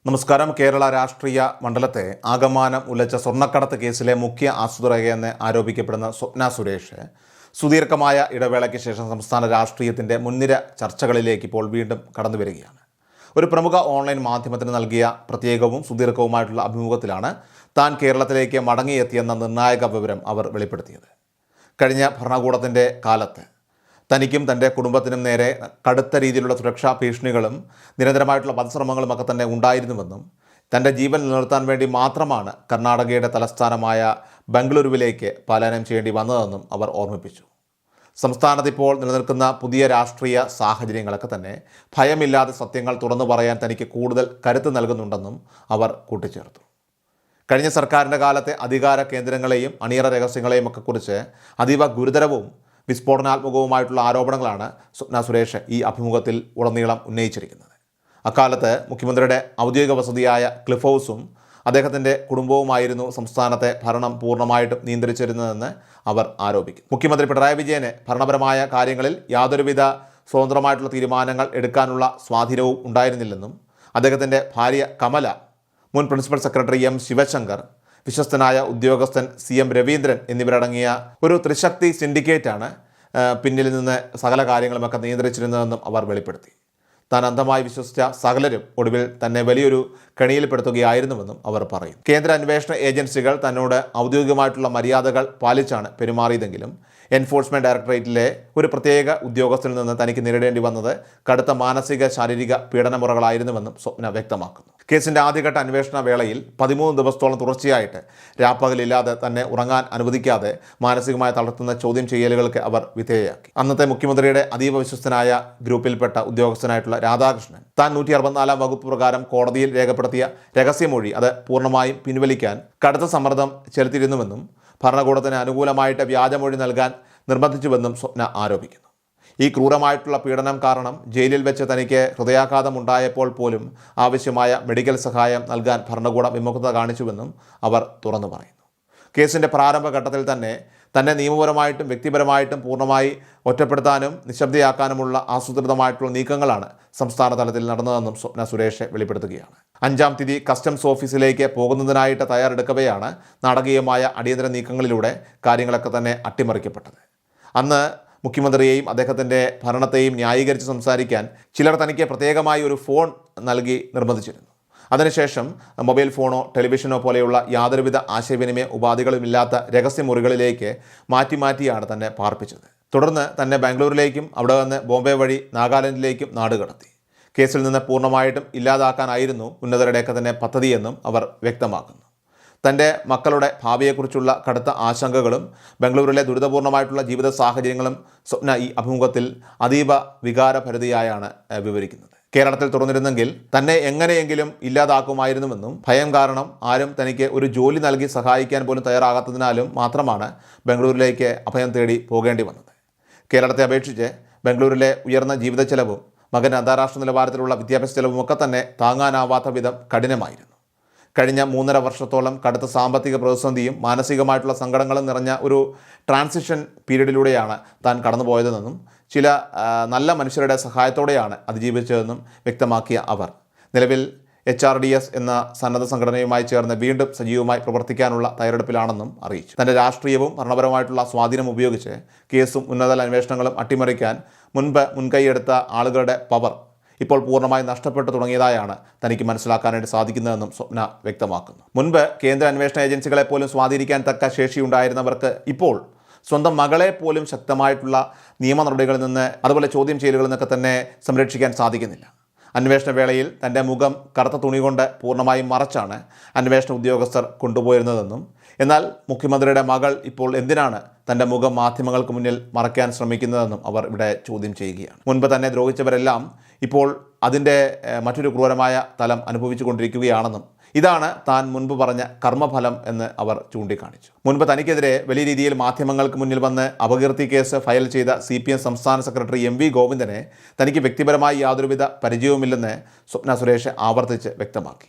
നമസ്കാരം. കേരള രാഷ്ട്രീയ മണ്ഡലത്തെ ആകമാനം ഉലച്ച സ്വർണ്ണക്കടത്ത് കേസിലെ മുഖ്യ ആസൂത്രകയെന്ന് ആരോപിക്കപ്പെടുന്ന സ്വപ്ന സുരേഷ് സുദീർഘമായ ഇടവേളയ്ക്ക് ശേഷം സംസ്ഥാന രാഷ്ട്രീയത്തിൻ്റെ മുൻനിര ചർച്ചകളിലേക്ക് ഇപ്പോൾ വീണ്ടും കടന്നു വരികയാണ്. ഒരു പ്രമുഖ ഓൺലൈൻ മാധ്യമത്തിന് നൽകിയ പ്രത്യേകവും സുദീർഘവുമായിട്ടുള്ള അഭിമുഖത്തിലാണ് താൻ കേരളത്തിലേക്ക് മടങ്ങിയെത്തിയെന്ന നിർണായക വിവരം അവർ വെളിപ്പെടുത്തിയത്. കഴിഞ്ഞ ഭരണകൂടത്തിൻ്റെ കാലത്ത് തനിക്കും തൻ്റെ കുടുംബത്തിനും നേരെ കടുത്ത രീതിയിലുള്ള സുരക്ഷാ ഭീഷണികളും നിരന്തരമായിട്ടുള്ള വധശ്രമങ്ങളുമൊക്കെ തന്നെ ഉണ്ടായിരുന്നുവെന്നും തൻ്റെ ജീവൻ നിലനിർത്താൻ വേണ്ടി മാത്രമാണ് കർണാടകയുടെ തലസ്ഥാനമായ ബംഗളൂരുവിലേക്ക് പലായനം ചെയ്യേണ്ടി വന്നതെന്നും അവർ ഓർമ്മിപ്പിച്ചു. സംസ്ഥാനത്ത് ഇപ്പോൾ നിലനിൽക്കുന്ന പുതിയ രാഷ്ട്രീയ സാഹചര്യങ്ങളൊക്കെ തന്നെ ഭയമില്ലാതെ സത്യങ്ങൾ തുറന്നു പറയാൻ തനിക്ക് കൂടുതൽ കരുത്ത് നൽകുന്നുണ്ടെന്നും അവർ കൂട്ടിച്ചേർത്തു. കഴിഞ്ഞ സർക്കാരിൻ്റെ കാലത്തെ അധികാര കേന്ദ്രങ്ങളെയും അണിയറ രഹസ്യങ്ങളെയും ഒക്കെ കുറിച്ച് അതീവ ഗുരുതരവും വിസ്ഫോടനാത്മകവുമായിട്ടുള്ള ആരോപണങ്ങളാണ് സ്വപ്ന സുരേഷ് ഈ അഭിമുഖത്തിൽ ഉടനീളം ഉന്നയിച്ചിരിക്കുന്നത്. അക്കാലത്ത് മുഖ്യമന്ത്രിയുടെ ഔദ്യോഗിക വസതിയായ ക്ലിഫ് ഹൗസും അദ്ദേഹത്തിൻ്റെ കുടുംബവുമായിരുന്നു സംസ്ഥാനത്തെ ഭരണം പൂർണ്ണമായിട്ടും നിയന്ത്രിച്ചിരുന്നതെന്ന് അവർ ആരോപിക്കുന്നു. മുഖ്യമന്ത്രി പിണറായി വിജയന് ഭരണപരമായ കാര്യങ്ങളിൽ യാതൊരുവിധ സ്വതന്ത്രമായിട്ടുള്ള തീരുമാനങ്ങൾ എടുക്കാനുള്ള സ്വാധീനവും ഉണ്ടായിരുന്നില്ലെന്നും അദ്ദേഹത്തിൻ്റെ ഭാര്യ കമല, മുൻ പ്രിൻസിപ്പൽ സെക്രട്ടറി എം ശിവശങ്കർ, വിശ്വസ്തനായ ഉദ്യോഗസ്ഥൻ CM രവീന്ദ്രൻ എന്നിവരടങ്ങിയ ഒരു ത്രിശക്തി സിൻഡിക്കേറ്റാണ് പിന്നിൽ നിന്ന് സകല കാര്യങ്ങളുമൊക്കെ നിയന്ത്രിച്ചിരുന്നതെന്നും അവർ വെളിപ്പെടുത്തി. താൻ അന്ധമായി വിശ്വസിച്ച സകലരും ഒടുവിൽ തന്നെ വലിയൊരു കെണിയിൽപ്പെടുത്തുകയായിരുന്നുവെന്നും അവർ പറയും. കേന്ദ്ര അന്വേഷണ ഏജൻസികൾ തന്നോട് ഔദ്യോഗികമായിട്ടുള്ള മര്യാദകൾ പാലിച്ചാണ് പെരുമാറിയതെങ്കിലും എൻഫോഴ്സ്മെൻറ്റ് ഡയറക്ടറേറ്റിലെ ഒരു പ്രത്യേക ഉദ്യോഗസ്ഥനിൽ നിന്ന് തനിക്ക് നേരിടേണ്ടി വന്നത് കടുത്ത മാനസിക ശാരീരിക പീഡനമുറകളായിരുന്നുവെന്നും സ്വപ്ന വ്യക്തമാക്കുന്നു. കേസിൻ്റെ ആദ്യഘട്ട അന്വേഷണ വേളയിൽ 13 ദിവസത്തോളം തുടർച്ചയായിട്ട് രാപ്പകലില്ലാതെ തന്നെ ഉറങ്ങാൻ അനുവദിക്കാതെ മാനസികമായി തളർത്തുന്ന ചോദ്യം ചെയ്യലുകൾക്ക് അവർ വിധേയയാക്കി. അന്നത്തെ മുഖ്യമന്ത്രിയുടെ അതീവ വിശ്വസ്തനായ ഗ്രൂപ്പിൽപ്പെട്ട ഉദ്യോഗസ്ഥനായിട്ടുള്ള രാധാകൃഷ്ണൻ താൻ 164 വകുപ്പ് പ്രകാരം കോടതിയിൽ രേഖപ്പെടുത്തിയ രഹസ്യമൊഴി അത് പൂർണ്ണമായും പിൻവലിക്കാൻ കടുത്ത സമ്മർദ്ദം ചെലുത്തിയിരുന്നുവെന്നും ഭരണകൂടത്തിന് അനുകൂലമായിട്ട് വ്യാജമൊഴി നൽകാൻ നിർബന്ധിച്ചുവെന്നും സ്വപ്ന ആരോപിക്കുന്നു. ഈ ക്രൂരമായിട്ടുള്ള പീഡനം കാരണം ജയിലിൽ വെച്ച് തനിക്ക് ഹൃദയാഘാതം ഉണ്ടായപ്പോൾ പോലും ആവശ്യമായ മെഡിക്കൽ സഹായം നൽകാൻ ഭരണകൂടം വിമുഖത കാണിച്ചുവെന്നും അവർ തുറന്നു പറയുന്നു. കേസിൻ്റെ പ്രാരംഭഘട്ടത്തിൽ തന്നെ നിയമപരമായിട്ടും വ്യക്തിപരമായിട്ടും പൂർണ്ണമായി ഒറ്റപ്പെടുത്താനും നിശബ്ദയാക്കാനുമുള്ള ആസൂത്രിതമായിട്ടുള്ള നീക്കങ്ങളാണ് സംസ്ഥാന തലത്തിൽ നടന്നതെന്നും സ്വപ്ന സുരേഷ് വെളിപ്പെടുത്തുകയാണ്. 5-ാം തീയതി കസ്റ്റംസ് ഓഫീസിലേക്ക് പോകുന്നതിനായിട്ട് തയ്യാറെടുക്കവെയാണ് നാടകീയമായ അടിയന്തര നീക്കങ്ങളിലൂടെ കാര്യങ്ങളൊക്കെ തന്നെ അട്ടിമറിക്കപ്പെട്ടത്. അന്ന് മുഖ്യമന്ത്രിയെയും അദ്ദേഹത്തിൻ്റെ ഭരണത്തെയും ന്യായീകരിച്ച് സംസാരിക്കാൻ ചിലർ തനിക്ക് പ്രത്യേകമായി ഒരു ഫോൺ നൽകി നിർബന്ധിച്ചിരുന്നു. അതിനുശേഷം മൊബൈൽ ഫോണോ ടെലിവിഷനോ പോലെയുള്ള യാതൊരുവിധ ആശയവിനിമയ ഉപാധികളുമില്ലാത്ത രഹസ്യമുറികളിലേക്ക് മാറ്റിയാണ് തന്നെ പാർപ്പിച്ചത്. തുടർന്ന് തന്നെ ബാംഗ്ലൂരിലേക്കും അവിടെ നിന്ന് ബോംബെ വഴി നാഗാലാൻഡിലേക്കും നാടുകടത്തി. കേസിൽ നിന്ന് പൂർണ്ണമായിട്ടും ഇല്ലാതാക്കാനായിരുന്നു ഉന്നതരുടെയൊക്കെ തന്നെ പദ്ധതിയെന്നും അവർ വ്യക്തമാക്കുന്നു. തൻ്റെ മക്കളുടെ ഭാവിയെക്കുറിച്ചുള്ള കടുത്ത ആശങ്കകളും ബംഗളൂരിലെ ദുരിതപൂർണ്ണമായിട്ടുള്ള ജീവിത സാഹചര്യങ്ങളും സ്വപ്ന ഈ അഭിമുഖത്തിൽ അതീവ വികാരഭരിതയായാണ് വിവരിക്കുന്നത്. കേരളത്തിൽ തുറന്നിരുന്നെങ്കിൽ തന്നെ എങ്ങനെയെങ്കിലും ഇല്ലാതാക്കുമായിരുന്നുവെന്നും ഭയം കാരണം ആരും തനിക്ക് ഒരു ജോലി നൽകി സഹായിക്കാൻ പോലും തയ്യാറാകാത്തതിനാലും മാത്രമാണ് ബംഗളൂരിലേക്ക് അഭയം തേടി പോകേണ്ടി വന്നത്. കേരളത്തെ അപേക്ഷിച്ച് ബംഗളൂരിലെ ഉയർന്ന ജീവിത ചെലവും മകൻ അന്താരാഷ്ട്ര നിലവാരത്തിലുള്ള വിദ്യാഭ്യാസ ചെലവും ഒക്കെ തന്നെ താങ്ങാനാവാത്ത വിധം കഠിനമായിരുന്നു. കഴിഞ്ഞ 3.5 വർഷത്തോളം കടുത്ത സാമ്പത്തിക പ്രതിസന്ധിയും മാനസികമായിട്ടുള്ള സങ്കടങ്ങളും നിറഞ്ഞ ഒരു ട്രാൻസിഷൻ പീരീഡിലൂടെയാണ് താൻ കടന്നുപോയതെന്നും ചില നല്ല മനുഷ്യരുടെ സഹായത്തോടെയാണ് അതിജീവിച്ചതെന്നും വ്യക്തമാക്കിയ അവർ നിലവിൽ HRDS എന്ന സന്നദ്ധ സംഘടനയുമായി ചേർന്ന് വീണ്ടും സജീവമായി പ്രവർത്തിക്കാനുള്ള തയ്യാറെടുപ്പിലാണെന്നും അറിയിച്ചു. തൻ്റെ രാഷ്ട്രീയവും ഭരണപരമായിട്ടുള്ള സ്വാധീനം ഉപയോഗിച്ച് കേസും ഉന്നതതല അന്വേഷണങ്ങളും അട്ടിമറിക്കാൻ മുൻകൈയെടുത്ത ആളുകളുടെ പവർ ഇപ്പോൾ പൂർണ്ണമായി നഷ്ടപ്പെട്ടു തുടങ്ങിയതായാണ് തനിക്ക് മനസ്സിലാക്കാനായിട്ട് സാധിക്കുന്നതെന്നും സ്വപ്ന വ്യക്തമാക്കുന്നു. മുൻപ് കേന്ദ്ര അന്വേഷണ ഏജൻസികളെ പോലും സ്വാധീനിക്കാൻ തക്ക ശേഷിയുണ്ടായിരുന്നവർക്ക് ഇപ്പോൾ സ്വന്തം മകളെ പോലും ശക്തമായിട്ടുള്ള നിയമ നടപടികളിൽ നിന്ന് അതുപോലെ ചോദ്യം ചെയ്യലുകളിൽ നിന്നൊക്കെ തന്നെ സംരക്ഷിക്കാൻ സാധിക്കുന്നില്ല. അന്വേഷണ വേളയിൽ തൻ്റെ മുഖം കറുത്ത തുണി കൊണ്ട് പൂർണ്ണമായും മറച്ചാണ് അന്വേഷണ ഉദ്യോഗസ്ഥർ കൊണ്ടുപോയിരുന്നതെന്നും എന്നാൽ മുഖ്യമന്ത്രിയുടെ മകൾ ഇപ്പോൾ എന്തിനാണ് തൻ്റെ മുഖം മാധ്യമങ്ങൾക്ക് മുന്നിൽ മറയ്ക്കാൻ ശ്രമിക്കുന്നതെന്നും അവർ ഇവിടെ ചോദ്യം ചെയ്യുകയാണ്. മുൻപ് തന്നെ ദ്രോഹിച്ചവരെല്ലാം ഇപ്പോൾ അതിൻ്റെ മറ്റൊരു ക്രൂരമായ തലം അനുഭവിച്ചു കൊണ്ടിരിക്കുകയാണെന്നും ഇതാണ് താൻ മുൻപ് പറഞ്ഞ കർമ്മഫലം എന്ന് അവർ ചൂണ്ടിക്കാണിച്ചു. മുൻപ് തനിക്കെതിരെ വലിയ രീതിയിൽ മാധ്യമങ്ങൾക്ക് മുന്നിൽ വന്ന് അപകീർത്തി കേസ് ഫയൽ ചെയ്ത CPM സംസ്ഥാന സെക്രട്ടറി MV ഗോവിന്ദനെ തനിക്ക് വ്യക്തിപരമായി യാതൊരുവിധ പരിചയവുമില്ലെന്ന് സ്വപ്ന സുരേഷ് ആവർത്തിച്ച് വ്യക്തമാക്കി.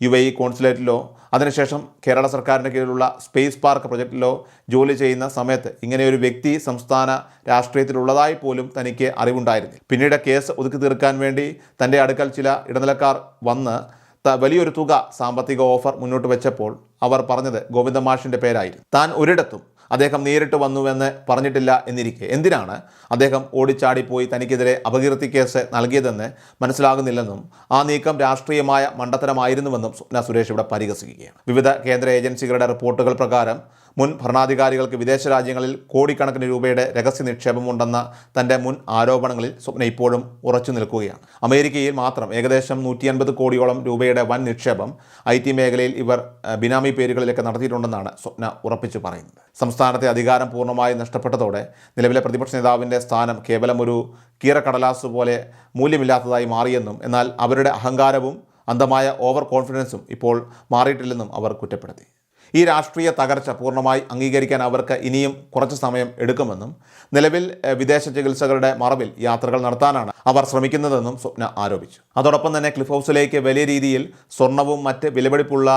UAE കോൺസുലേറ്റിലോ അതിനുശേഷം കേരള സർക്കാരിൻ്റെ കീഴിലുള്ള സ്പേസ് പാർക്ക് പ്രൊജക്റ്റിലോ ജോലി ചെയ്യുന്ന സമയത്ത് ഇങ്ങനെയൊരു വ്യക്തി സംസ്ഥാന രാഷ്ട്രീയത്തിലുള്ളതായി പോലും തനിക്ക് അറിവുണ്ടായിരുന്നില്ല. പിന്നീട് കേസ് ഒതുക്കി തീർക്കാൻ വേണ്ടി തൻ്റെ അടുക്കൽ ചില ഇടനിലക്കാർ വന്ന് വലിയൊരു തുക സാമ്പത്തിക ഓഫർ മുന്നോട്ട് വെച്ചപ്പോൾ അവർ പറഞ്ഞത് ഗോവിന്ദമാഷിൻ്റെ പേരായിരുന്നു. താൻ ഒരിടത്തും അദ്ദേഹം നേരിട്ട് വന്നുവെന്ന് പറഞ്ഞിട്ടില്ല എന്നിരിക്കെ എന്തിനാണ് അദ്ദേഹം ഓടിച്ചാടിപ്പോയി തനിക്കെതിരെ അപകീർത്തി കേസ് നൽകിയതെന്ന് മനസ്സിലാകുന്നില്ലെന്നും ആ നീക്കം രാഷ്ട്രീയമായ മണ്ടത്തരമായിരുന്നുവെന്നും സ്വപ്ന സുരേഷ് ഇവിടെ പരിഹസിക്കുകയാണ്. വിവിധ കേന്ദ്ര ഏജൻസികളുടെ റിപ്പോർട്ടുകൾ പ്രകാരം മുൻ ഭരണാധികാരികൾക്ക് വിദേശ രാജ്യങ്ങളിൽ കോടിക്കണക്കിന് രൂപയുടെ രഹസ്യ നിക്ഷേപമുണ്ടെന്ന തൻ്റെ മുൻ ആരോപണങ്ങളിൽ സ്വപ്ന ഇപ്പോഴും ഉറച്ചു നിൽക്കുകയാണ്. അമേരിക്കയിൽ മാത്രം ഏകദേശം 150 കോടിയോളം രൂപയുടെ വൻ നിക്ഷേപം IT മേഖലയിൽ ഇവർ ബിനാമി പേരുകളിലൊക്കെ നടത്തിയിട്ടുണ്ടെന്നാണ് സ്വപ്ന ഉറപ്പിച്ചു പറയുന്നത്. സംസ്ഥാനത്തെ അധികാരം പൂർണ്ണമായി നഷ്ടപ്പെട്ടതോടെ നിലവിലെ പ്രതിപക്ഷ നേതാവിൻ്റെ സ്ഥാനം കേവലം ഒരു കീറക്കടലാസ് പോലെ മൂല്യമില്ലാത്തതായി മാറിയെന്നും എന്നാൽ അവരുടെ അഹങ്കാരവും അന്ധമായ ഓവർ കോൺഫിഡൻസും ഇപ്പോൾ മാറിയിട്ടില്ലെന്നും അവർ കുറ്റപ്പെടുത്തി. ഈ രാഷ്ട്രീയ തകർച്ച പൂർണ്ണമായി അംഗീകരിക്കാൻ അവർക്ക് ഇനിയും കുറച്ച് സമയം എടുക്കുമെന്നും നിലവിൽ വിദേശ ചികിത്സകളുടെ മറവിൽ യാത്രകൾ നടത്താനാണ് അവർ ശ്രമിക്കുന്നതെന്നും സ്വപ്ന ആരോപിച്ചു. അതോടൊപ്പം തന്നെ ക്ലിഫ് ഹൗസിലേക്ക് വലിയ രീതിയിൽ സ്വർണവും മറ്റ് വിലപിടിപ്പുള്ള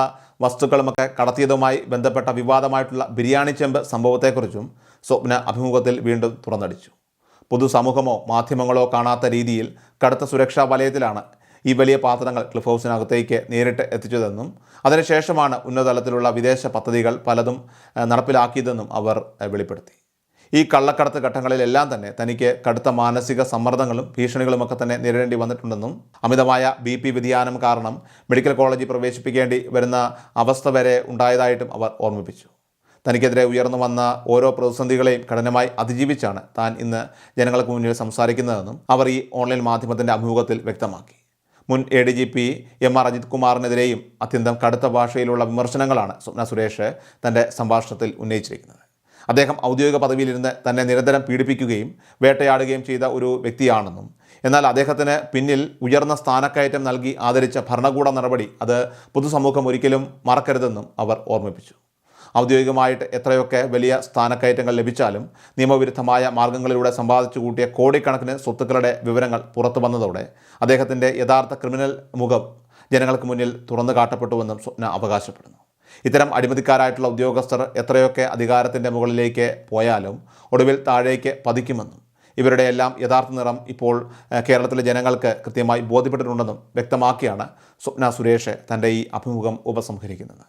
വസ്തുക്കളുമൊക്കെ കടത്തിയതുമായി ബന്ധപ്പെട്ട വിവാദമായിട്ടുള്ള ബിരിയാണി ചെമ്പ് സംഭവത്തെക്കുറിച്ചും സ്വപ്ന അഭിമുഖത്തിൽ വീണ്ടും തുറന്നടിച്ചു. പൊതുസമൂഹമോ മാധ്യമങ്ങളോ കാണാത്ത രീതിയിൽ കടുത്ത സുരക്ഷാ വലയത്തിലാണ് ഈ വലിയ പാത്രങ്ങൾ ക്ലിഫ് ഹൗസിനകത്തേക്ക് നേരിട്ട് എത്തിച്ചതെന്നും അതിനുശേഷമാണ് ഉന്നതതലത്തിലുള്ള വിദേശ പദ്ധതികൾ പലതും നടപ്പിലാക്കിയതെന്നും അവർ വെളിപ്പെടുത്തി. ഈ കള്ളക്കടത്ത് ഘട്ടങ്ങളിലെല്ലാം തന്നെ തനിക്ക് കടുത്ത മാനസിക സമ്മർദ്ദങ്ങളും ഭീഷണികളുമൊക്കെ തന്നെ നേരിടേണ്ടി വന്നിട്ടുണ്ടെന്നും അമിതമായ BP വ്യതിയാനം കാരണം മെഡിക്കൽ കോളേജിൽ പ്രവേശിപ്പിക്കേണ്ടി വരുന്ന അവസ്ഥ വരെ ഉണ്ടായതായിട്ടും അവർ ഓർമ്മിപ്പിച്ചു. തനിക്കെതിരെ ഉയർന്നു വന്ന ഓരോ പ്രതിസന്ധികളെയും കഠിനമായി അതിജീവിച്ചാണ് താൻ ഇന്ന് ജനങ്ങൾക്ക് മുന്നിൽ സംസാരിക്കുന്നതെന്നും അവർ ഈ ഓൺലൈൻ മാധ്യമത്തിൻ്റെ അഭിമുഖത്തിൽ വ്യക്തമാക്കി. മുൻ ADGP MR അജിത് കുമാറിനെതിരെയും അത്യന്തം കടുത്ത ഭാഷയിലുള്ള വിമർശനങ്ങളാണ് സ്വപ്ന സുരേഷ് തൻ്റെ സംഭാഷണത്തിൽ ഉന്നയിച്ചിരിക്കുന്നത്. അദ്ദേഹം ഔദ്യോഗിക പദവിയിലിരുന്ന് തന്നെ നിരന്തരം പീഡിപ്പിക്കുകയും വേട്ടയാടുകയും ചെയ്ത ഒരു വ്യക്തിയാണെന്നും എന്നാൽ അദ്ദേഹത്തിന് പിന്നിൽ ഉയർന്ന സ്ഥാനക്കയറ്റം നൽകി ആദരിച്ച ഭരണകൂട നടപടി അത് പൊതുസമൂഹം ഒരിക്കലും മറക്കരുതെന്നും അവർ ഓർമ്മിപ്പിച്ചു. ഔദ്യോഗികമായിട്ട് എത്രയൊക്കെ വലിയ സ്ഥാനക്കയറ്റങ്ങൾ ലഭിച്ചാലും നിയമവിരുദ്ധമായ മാർഗങ്ങളിലൂടെ സമ്പാദിച്ചു കൂട്ടിയ കോടിക്കണക്കിന് സ്വത്തുക്കളുടെ വിവരങ്ങൾ പുറത്തു വന്നതോടെ അദ്ദേഹത്തിൻ്റെ യഥാർത്ഥ ക്രിമിനൽ മുഖം ജനങ്ങൾക്ക് മുന്നിൽ തുറന്നു കാട്ടപ്പെട്ടുവെന്നും സ്വപ്ന അവകാശപ്പെടുന്നു. ഇത്തരം അഴിമതിക്കാരായിട്ടുള്ള ഉദ്യോഗസ്ഥർ എത്രയൊക്കെ അധികാരത്തിൻ്റെ മുകളിലേക്ക് പോയാലും ഒടുവിൽ താഴേക്ക് പതിക്കുമെന്നും ഇവരുടെ എല്ലാം യഥാർത്ഥ നിറം ഇപ്പോൾ കേരളത്തിലെ ജനങ്ങൾക്ക് കൃത്യമായി ബോധ്യപ്പെട്ടിട്ടുണ്ടെന്നും വ്യക്തമാക്കിയാണ് സ്വപ്ന സുരേഷ് തൻ്റെ ഈ അഭിമുഖം ഉപസംഹരിക്കുന്നത്.